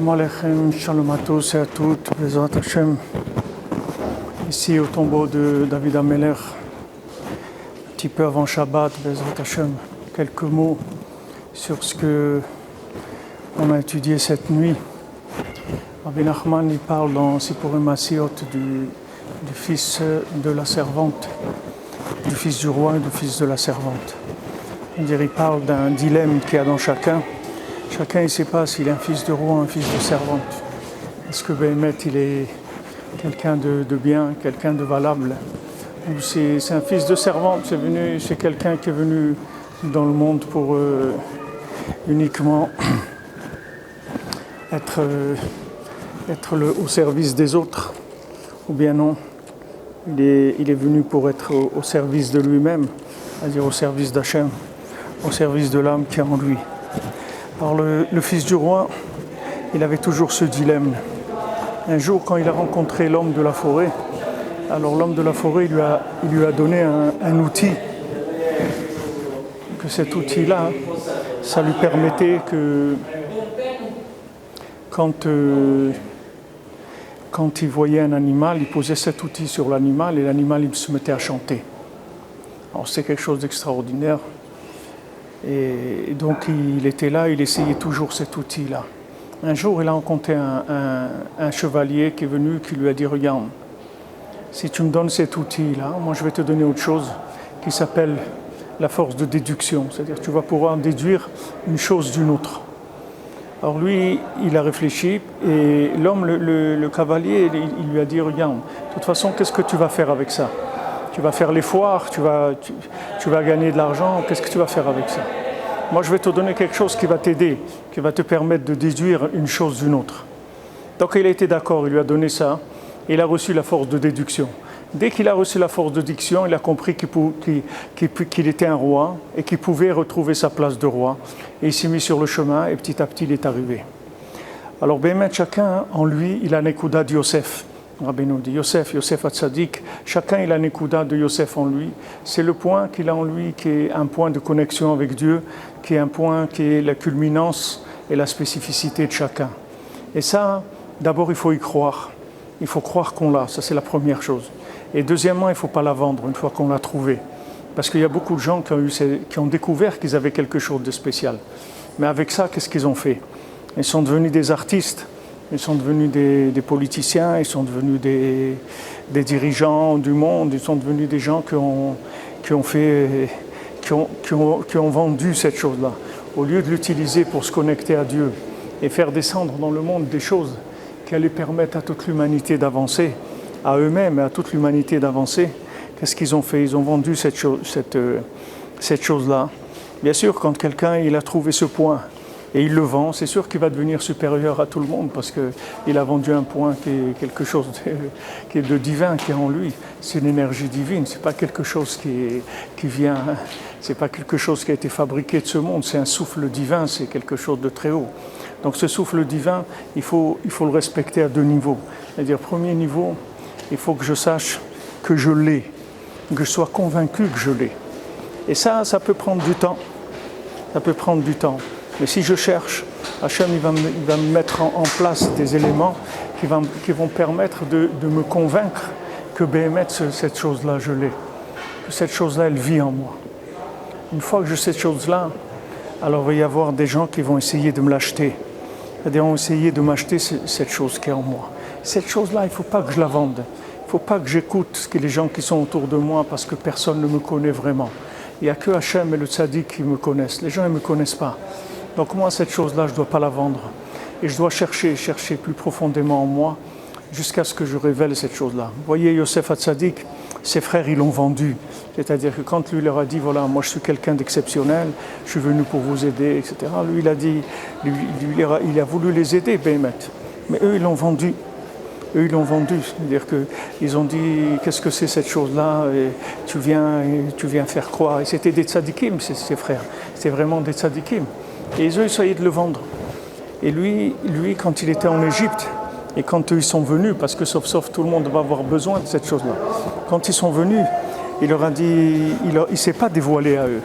Shalom Aleichem, Shalom à tous et à toutes, Bezrat Hashem. Ici au tombeau de David Ameller, un petit peu avant Shabbat, Bezrat Hashem, quelques mots sur ce que on a étudié cette nuit. Rabbi Nachman il parle dans Sipurim Asiot du fils de la servante, du fils du roi et du fils de la servante. Il parle d'un dilemme qu'il y a dans chacun. Chacun ne sait pas s'il est un fils de roi ou un fils de servante. Est-ce que Béhémet il est quelqu'un de bien, quelqu'un de valable? Ou c'est un fils de servante, c'est quelqu'un qui est venu dans le monde pour uniquement être au service des autres? Ou bien non, il est venu pour être au service de lui-même, c'est-à-dire au service d'Hachem, au service de l'âme qui est en lui. Alors le fils du roi, il avait toujours ce dilemme. Un jour, quand il a rencontré l'homme de la forêt, alors l'homme de la forêt il lui a donné un outil. Que cet outil-là, ça lui permettait que quand il voyait un animal, il posait cet outil sur l'animal et l'animal il se mettait à chanter. Alors c'est quelque chose d'extraordinaire. Et donc il était là, il essayait toujours cet outil-là. Un jour, il a rencontré un chevalier qui est venu, qui lui a dit « Regarde, si tu me donnes cet outil-là, moi je vais te donner autre chose qui s'appelle la force de déduction. C'est-à-dire que tu vas pouvoir déduire une chose d'une autre. » Alors lui, il a réfléchi et l'homme, le cavalier, il lui a dit « Regarde, de toute façon, qu'est-ce que tu vas faire avec ça ? Tu vas faire les foires, tu vas gagner de l'argent, qu'est-ce que tu vas faire avec ça ? Moi, je vais te donner quelque chose qui va t'aider, qui va te permettre de déduire une chose d'une autre. » Donc il a été d'accord, il lui a donné ça, et il a reçu la force de déduction. Dès qu'il a reçu la force de déduction, il a compris qu'il était un roi et qu'il pouvait retrouver sa place de roi. Et il s'est mis sur le chemin et petit à petit, il est arrivé. Alors, Béhémet, chacun en lui, il a Nekuda de Yosef. Rabbi nous dit Yosef Hatzadik, chacun il a Nekuda de Yosef en lui. C'est le point qu'il a en lui qui est un point de connexion avec Dieu, qui est un point qui est la culminance et la spécificité de chacun. Et ça, d'abord il faut y croire. Il faut croire qu'on l'a, ça c'est la première chose. Et deuxièmement, il ne faut pas la vendre une fois qu'on l'a trouvée. Parce qu'il y a beaucoup de gens qui ont découvert qu'ils avaient quelque chose de spécial. Mais avec ça, qu'est-ce qu'ils ont fait? Ils sont devenus des artistes. Ils sont devenus des politiciens, ils sont devenus des dirigeants du monde, ils sont devenus des gens qui ont vendu cette chose-là. Au lieu de l'utiliser pour se connecter à Dieu et faire descendre dans le monde des choses qui allaient permettre à toute l'humanité d'avancer, à eux-mêmes et à toute l'humanité d'avancer, qu'est-ce qu'ils ont fait? Ils ont vendu cette chose-là. Bien sûr, quand quelqu'un il a trouvé ce point, et il le vend, c'est sûr qu'il va devenir supérieur à tout le monde parce qu'il a vendu un point qui est quelque chose qui est de divin, qui est en lui. C'est une énergie divine, c'est pas quelque chose qui vient, c'est pas quelque chose qui a été fabriqué de ce monde, c'est un souffle divin, c'est quelque chose de très haut. Donc ce souffle divin, il faut le respecter à deux niveaux. C'est-à-dire, premier niveau, il faut que je sache que je l'ai, que je sois convaincu que je l'ai. Et ça peut prendre du temps. Ça peut prendre du temps. Mais si je cherche, Hachem il va me mettre en place des éléments qui vont permettre de me convaincre que Béhémet, cette chose-là, je l'ai. Que cette chose-là, elle vit en moi. Une fois que j'ai cette chose-là, alors il va y avoir des gens qui vont essayer de me l'acheter. C'est-à-dire, ils vont essayer de m'acheter cette chose qui est en moi. Cette chose-là, il ne faut pas que je la vende. Il ne faut pas que j'écoute les gens qui sont autour de moi parce que personne ne me connaît vraiment. Il n'y a que Hachem et le Tzaddik qui me connaissent. Les gens ne me connaissent pas. Donc moi, cette chose-là, je ne dois pas la vendre. Et je dois chercher plus profondément en moi jusqu'à ce que je révèle cette chose-là. Vous voyez, Yosef Hatzadik, ses frères, ils l'ont vendu. C'est-à-dire que quand lui leur a dit, voilà, moi je suis quelqu'un d'exceptionnel, je suis venu pour vous aider, etc. Lui, il a dit, il a voulu les aider, Béhémet. Mais eux, ils l'ont vendu. Eux, ils l'ont vendu. C'est-à-dire qu'ils ont dit, qu'est-ce que c'est cette chose-là? Et tu viens faire croire. Et c'était des tzadikim, ses frères. C'était vraiment des tzadikim. Et eux, ils essayaient de le vendre. Et lui, quand il était en Égypte, et quand ils sont venus, parce que sauf tout le monde va avoir besoin de cette chose-là, quand ils sont venus, il leur a dit, il ne s'est pas dévoilé à eux.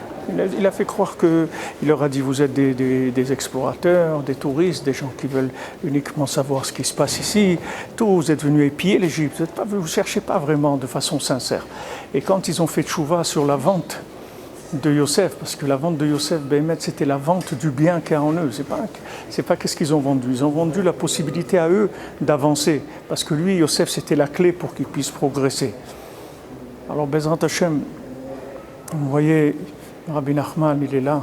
Il a fait croire il leur a dit vous êtes des explorateurs, des touristes, des gens qui veulent uniquement savoir ce qui se passe ici. Tout, vous êtes venus épier l'Égypte, vous ne cherchez pas vraiment de façon sincère. Et quand ils ont fait tchouva sur la vente de Yosef, parce que la vente de Yosef, c'était la vente du bien qu'il y a en eux. C'est pas qu'est-ce qu'ils ont vendu. Ils ont vendu la possibilité à eux d'avancer, parce que lui, Yosef, c'était la clé pour qu'ils puissent progresser. Alors, Bezrat Hashem, vous voyez, Rabbi Nachman, il est là,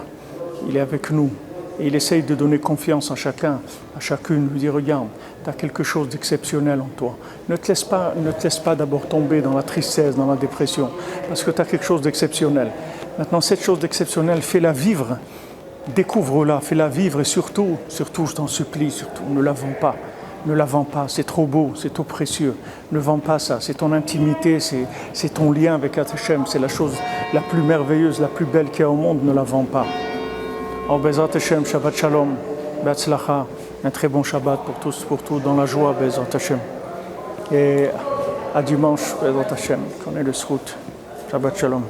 il est avec nous. Et il essaye de donner confiance à chacun, à chacune. Il lui dit, regarde, tu as quelque chose d'exceptionnel en toi. Ne te laisse pas d'abord tomber dans la tristesse, dans la dépression, parce que tu as quelque chose d'exceptionnel. Maintenant, cette chose d'exceptionnelle, fais-la vivre, découvre-la, fais-la vivre et surtout, je t'en supplie, surtout, ne la vends pas. Ne la vends pas, c'est trop beau, c'est trop précieux. Ne vends pas ça, c'est ton intimité, c'est ton lien avec Hachem, c'est la chose la plus merveilleuse, la plus belle qu'il y a au monde, ne la vends pas. Alors, Bezrat Hashem, Shabbat Shalom, Be'atzlacha, un très bon Shabbat pour tous, pour tout, dans la joie, Bezrat Hashem. Et à dimanche, Bezrat Hashem, qu'on ait le srout. Shabbat Shalom.